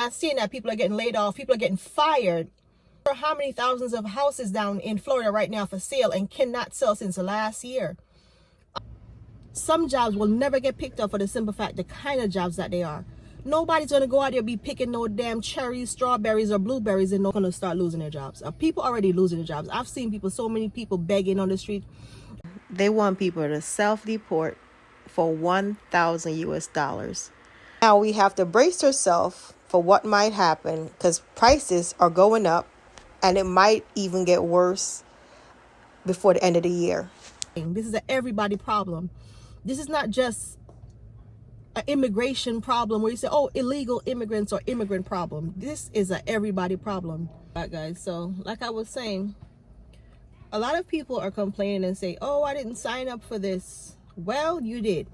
I'm seeing that people are getting laid off, people are getting fired. How many thousands of houses down in Florida right now for sale and cannot sell since last year? Some jobs will never get picked up for the simple fact the kind of jobs that they are. Nobody's going to go out there be picking no damn cherries, strawberries, or blueberries and not going to start losing their jobs. People already losing their jobs. I've seen people, so many people begging on the street. They want people to self-deport for 1,000 US dollars. Now we have to brace ourselves for what might happen because prices are going up and it might even get worse before the end of the year. This is an everybody problem. This is not just an immigration problem where you say, oh, illegal immigrants or immigrant problem. This is an everybody problem. All right, guys. So like I was saying, a lot of people are complaining and say, oh, I didn't sign up for this. Well, you did.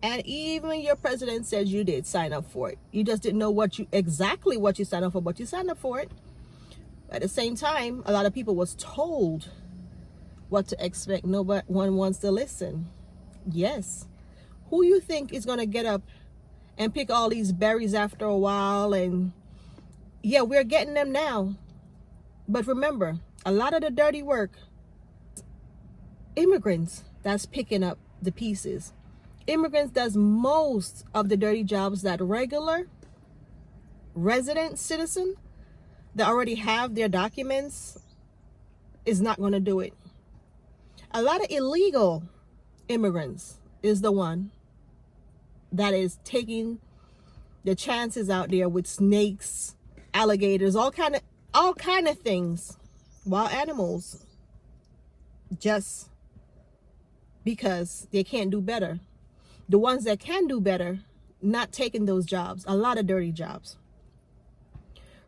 And even your president says you did sign up for it. You just didn't know exactly what you signed up for, but you signed up for it. At the same time, a lot of people was told what to expect. No one wants to listen. Yes. Who you think is going to get up and pick all these berries after a while? And yeah, we're getting them now. But remember, a lot of the dirty work, immigrants that's picking up the pieces. Immigrants does most of the dirty jobs that regular resident citizen that already have their documents is not going to do it. A lot of illegal immigrants is the one that is taking the chances out there with snakes, alligators, all kind of things, wild animals, just because they can't do better. The ones that can do better, not taking those jobs, a lot of dirty jobs.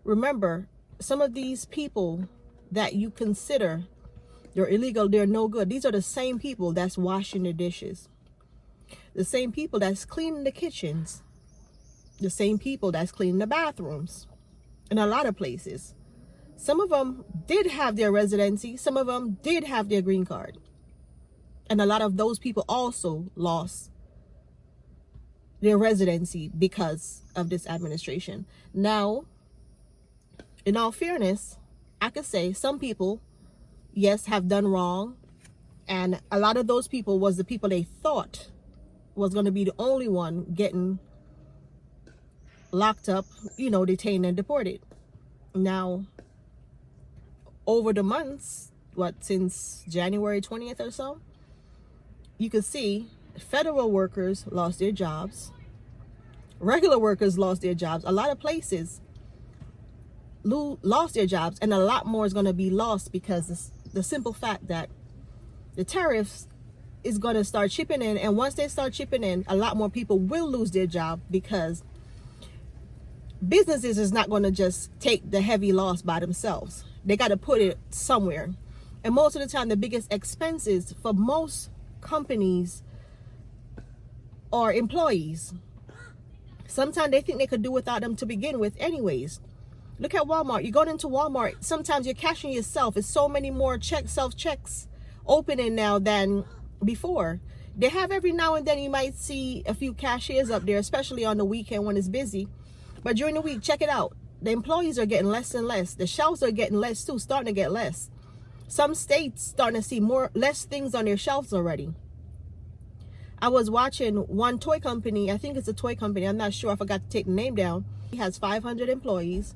Remember, some of these people that you consider they're illegal, they're no good. These are the same people that's washing the dishes. The same people that's cleaning the kitchens. The same people that's cleaning the bathrooms. In a lot of places. Some of them did have their residency. Some of them did have their green card. And a lot of those people also lost their residency because of this administration. Now, in all fairness, I could say some people, yes, have done wrong. And a lot of those people was the people they thought was going to be the only one getting locked up, detained and deported. Now, over the months, since January 20th or so, you can see federal workers lost their jobs. Regular workers lost their jobs. A lot of places lost their jobs, and a lot more is going to be lost because the simple fact that the tariffs is going to start chipping in, and once they start chipping in, a lot more people will lose their job because businesses is not going to just take the heavy loss by themselves. They got to put it somewhere. And most of the time, the biggest expenses for most companies are employees. Sometimes they think they could do without them to begin with anyways. Look at Walmart. You go into Walmart, sometimes you're cashing yourself. It's so many more self-checks opening now than before. They have every now and then you might see a few cashiers up there, especially on the weekend when it's busy. But during the week, check it out. The employees are getting less and less. The shelves are getting less too, starting to get less. Some states starting to see less things on their shelves already. I was watching one toy company. I think it's a toy company. I'm not sure. I forgot to take the name down. He has 500 employees.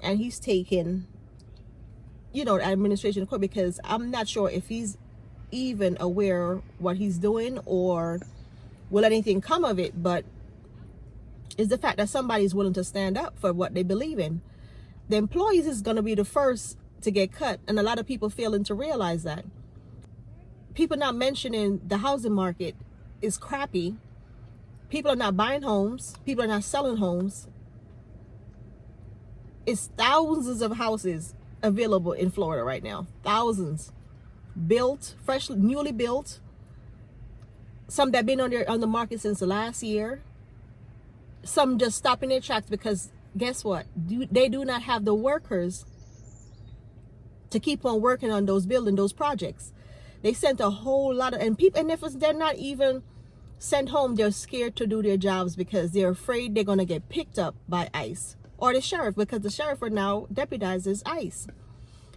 And he's taken, the administration court because I'm not sure if he's even aware what he's doing or will anything come of it. But it's the fact that somebody's willing to stand up for what they believe in. The employees is going to be the first to get cut. And a lot of people failing to realize that. People not mentioning the housing market is crappy. People are not buying homes. People are not selling homes. It's thousands of houses available in Florida right now. Thousands. Built, freshly, newly built. Some that been on the market since last year. Some just stopping their tracks because guess what? They do not have the workers to keep on working on building those projects. They sent a whole lot of, and if they're not even sent home, they're scared to do their jobs because they're afraid they're going to get picked up by ICE or the sheriff, because the sheriff are now deputized as ICE.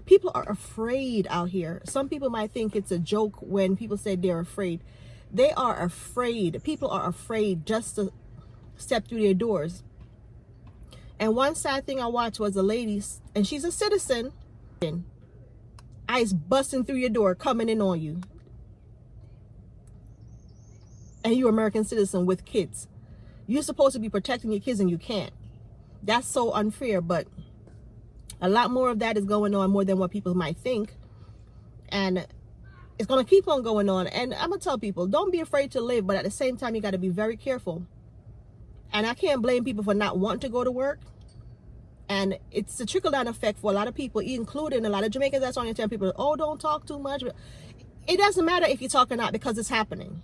People are afraid out here. Some people might think it's a joke when people say they're afraid. They are afraid. People are afraid just to step through their doors. And one sad thing I watched was a lady, and she's a citizen, ICE busting through your door, coming in on you. And you're an American citizen with kids. You're supposed to be protecting your kids and you can't. That's so unfair, but a lot more of that is going on, more than what people might think. And it's going to keep on going on. And I'm going to tell people, don't be afraid to live, but at the same time, you got to be very careful. And I can't blame people for not wanting to go to work. And it's a trickle-down effect for a lot of people, including a lot of Jamaicans. That's why I tell people, oh, don't talk too much. It doesn't matter if you talk or not, because it's happening.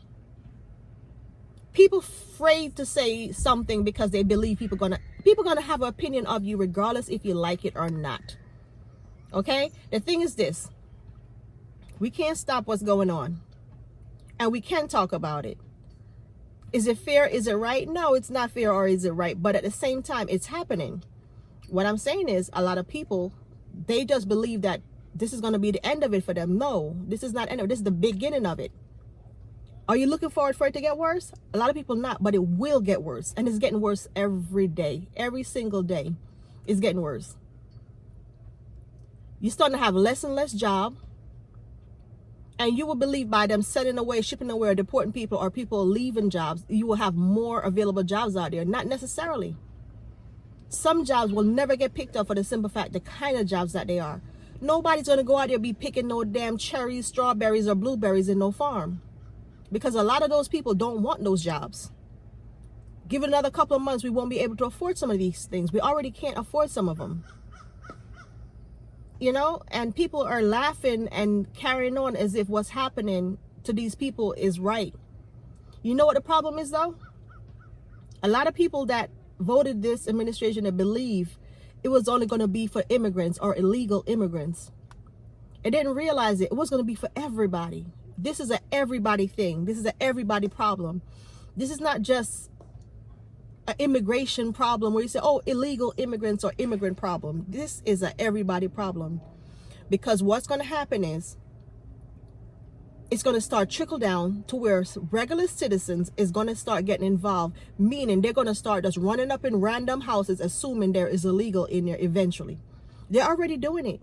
People afraid to say something because they believe people gonna have an opinion of you regardless if you like it or not. Okay? The thing is this. We can't stop what's going on. And we can talk about it. Is it fair? Is it right? No, it's not fair, or is it right? But at the same time, it's happening. What I'm saying is, a lot of people, they just believe that this is going to be the end of it for them. No, this is not the end of it. This is the beginning of it. Are you looking forward for it to get worse? A lot of people not, but it will get worse. And it's getting worse every day. Every single day it's getting worse. You're starting to have less and less job. And you will believe by them sending away, shipping away, or deporting people, or people leaving jobs, you will have more available jobs out there. Not necessarily. Some jobs will never get picked up for the simple fact, the kind of jobs that they are. Nobody's going to go out there and be picking no damn cherries, strawberries, or blueberries in no farm. Because a lot of those people don't want those jobs. Give it another couple of months, we won't be able to afford some of these things. We already can't afford some of them. You know, and people are laughing and carrying on as if what's happening to these people is right. You know what the problem is, though? A lot of people that voted this administration to believe it was only going to be for immigrants or illegal immigrants. They didn't realize it was going to be for everybody. This is an everybody thing. This is an everybody problem. This is not just an immigration problem where you say, oh, illegal immigrants or immigrant problem. This is an everybody problem. Because what's going to happen is it's going to start trickle down to where regular citizens is going to start getting involved, meaning they're going to start just running up in random houses, assuming there is illegal in there eventually. They're already doing it.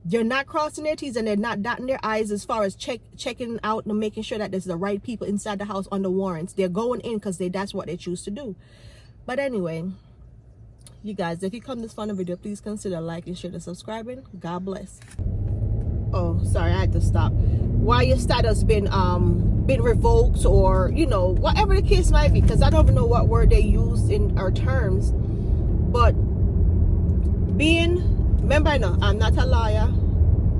They're not crossing their T's and they're not dotting their I's as far as checking out and making sure that there's the right people inside the house on the warrants. They're going in because that's what they choose to do. But anyway, you guys, if you come this far in the video, please consider liking, sharing, and subscribing. God bless. Oh, sorry, I had to stop. Why your status been revoked, or you know, whatever the case might be, because I don't even know what word they use in our terms. But remember, I'm not a lawyer.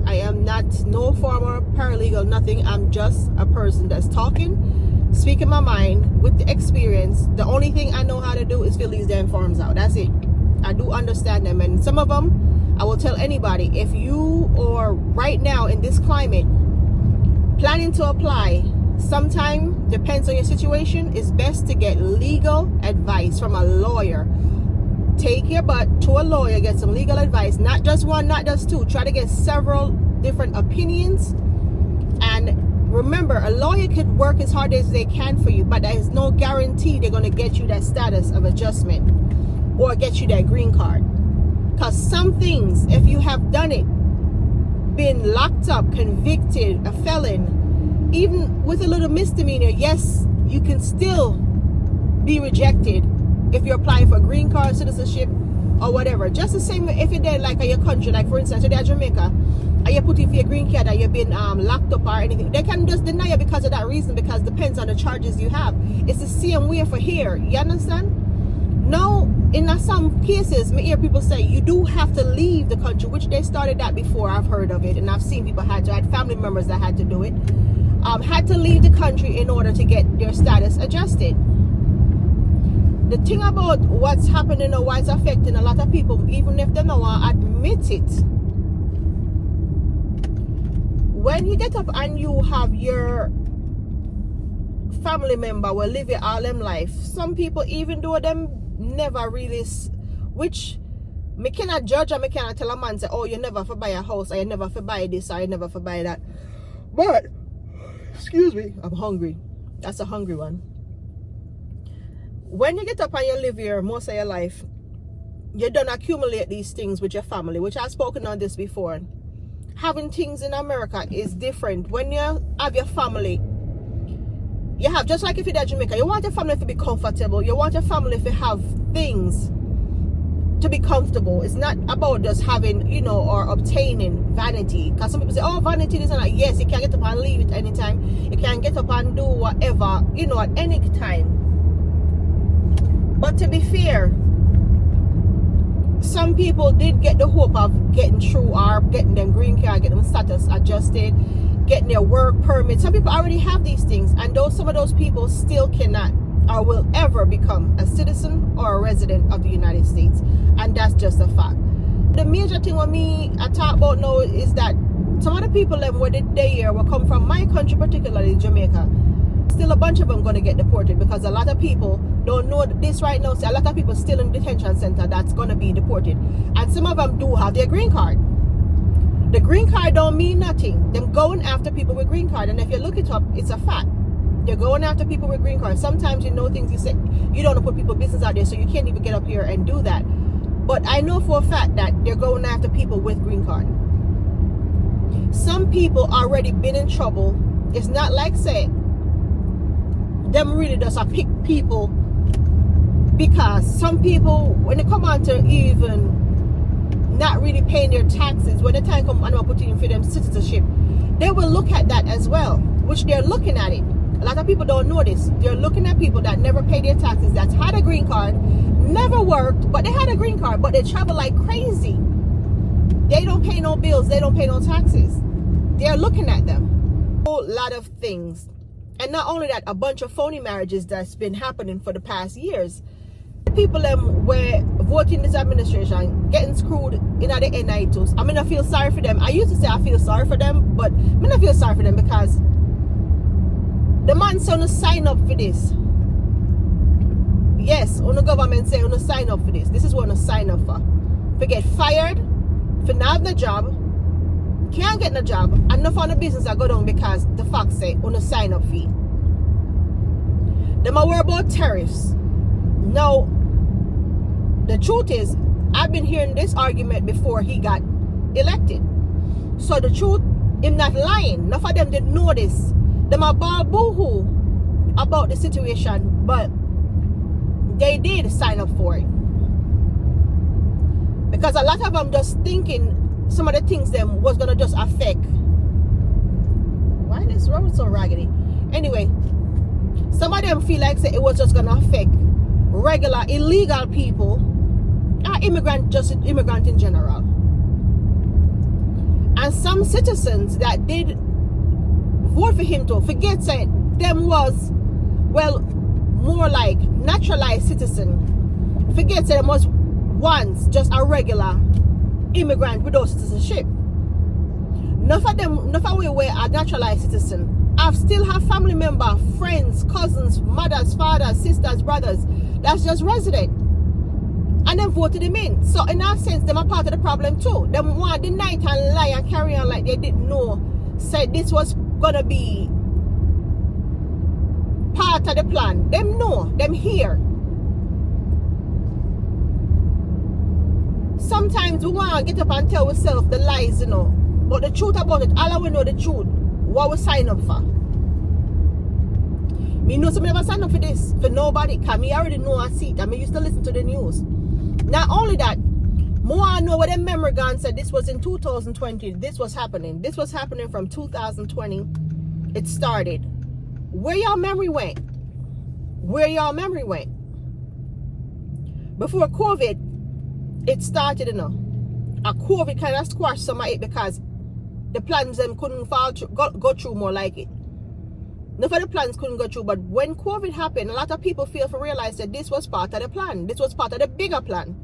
I am not no former paralegal, nothing. I'm just a person that's talking, speaking my mind with the experience. The only thing I know how to do is fill these damn forms out. That's it. I do understand them, and some of them I will tell anybody, if you are right now in this climate planning to apply, sometime, depends on your situation, it's best to get legal advice from a lawyer. Take your butt to a lawyer, get some legal advice, not just one, not just two. Try to get several different opinions. And remember, a lawyer could work as hard as they can for you, but there is no guarantee they're going to get you that status of adjustment or get you that green card. Because some things, if you have done it, been locked up, convicted, a felon, even with a little misdemeanor, yes, you can still be rejected if you're applying for a green card, citizenship, or whatever. Just the same if you're there, like in your country, like for instance, you're there Jamaica, and you're putting for your green card, and you've been locked up or anything. They can just deny you because of that reason, because it depends on the charges you have. It's the same way for here. You understand? No, in some cases, me hear people say you do have to leave the country, which they started that before. I've heard of it, and I've seen people I had family members that had to do it. Had to leave the country in order to get their status adjusted. The thing about what's happening or why it's affecting a lot of people, even if they don't want to admit it, when you get up and you have your family member will live it all them life. Some people, even though them never really, which me cannot judge and me cannot tell a man say, oh, you never for buy a house, or you never for buy this, or you never for buy that. But excuse me, I'm hungry. That's a hungry one. When you get up and you live here most of your life, you don't accumulate these things with your family, which I've spoken on this before. Having things in America is different. When you have your family, you have, just like if you're at Jamaica, you want your family to be comfortable. You want your family to have things to be comfortable. It's not about just having, you know, or obtaining vanity. Because some people say, oh, vanity is not. Yes, you can get up and leave it anytime. You can get up and do whatever, you know, at any time. But to be fair, some people did get the hope of getting through or getting them green card, getting them status adjusted, getting their work permit. Some people already have these things, and some of those people still cannot or will ever become a citizen or a resident of the United States, and that's just a fact. The major thing with me I talk about now is that some of the people that were there will come from my country, particularly Jamaica. Still a bunch of them going to get deported, because a lot of people don't know this right now. So a lot of people still in the detention center that's going to be deported, and some of them do have their green card. The green card don't mean nothing. Them going after people with green card, and if you look it up, it's a fact. They're going after people with green card. Sometimes you know things you say, you don't want to put people's business out there, so you can't even get up here and do that. But I know for a fact that they're going after people with green card. Some people already been in trouble. It's not like say them really just a pick people, because some people, when they come on to even not really paying their taxes, when the time comes and put in for them citizenship, they will look at that as well, which they're looking at it. A lot of people don't know this. They're looking at people that never pay their taxes, that's had a green card, never worked, but they had a green card, but they travel like crazy. They don't pay no bills, they don't pay no taxes. They're looking at them. A whole lot of things. And not only that, a bunch of phony marriages that's been happening for the past years. People were voting this administration, getting screwed in at the NI too. I mean, I feel sorry for them. I used to say I feel sorry for them, but I mean, I feel sorry for them because the man said to sign up for this. Yes, on the government say to sign up for this. This is what to sign up for. For get fired, for not have the job, can't get no job, and enough on the business I go down because the fact say on a sign up fee. Them are worry about tariffs. Now, the truth is, I've been hearing this argument before he got elected. So the truth, him not lying. Enough of them didn't know this. Them are ball boo-hoo about the situation, but they did sign up for it. Because a lot of them just thinking some of the things them was gonna just affect. Why this road so raggedy? Anyway, some of them feel like say it was just gonna affect regular illegal people, immigrant in general. And some citizens that did vote for him to forget say them was, well, more like naturalized citizen. Forget say them was once just a regular immigrant without citizenship. Enough of them, enough of we were a naturalized citizen. I still have family member, friends, cousins, mothers, fathers, sisters, brothers that's just resident, and them voted him in. So in that sense, them are part of the problem too. Them want to deny and lie and carry on like they didn't know. Said this was gonna be part of the plan. Them know. Them here. Sometimes we want to get up and tell ourselves the lies, you know. But the truth about it, all we know the truth, what we sign up for. Me know some never sign up for this, for nobody, because me already know I see it. I mean, used to listen to the news. Not only that, more I know what them memory gun said this was in 2020, this was happening. This was happening from 2020. It started. Where y'all memory went? Where y'all memory went? Before COVID, it started, you know. A COVID kind of squashed some of it because the plans them couldn't go through more like it. None of the plans couldn't go through, but when COVID happened, a lot of people failed to realize that this was part of the plan. This was part of the bigger plan.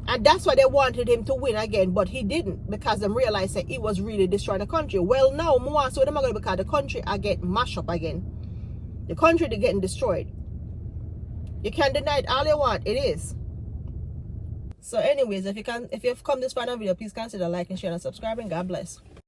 And that's why they wanted him to win again, but he didn't, because they realized that it was really destroying the country. Well, now, more so them are going to because the country I get mashed up again. The country is getting destroyed. You can deny it all you want. It is. So anyways, if you've come this far in the video, please consider liking, sharing, and subscribing. God bless.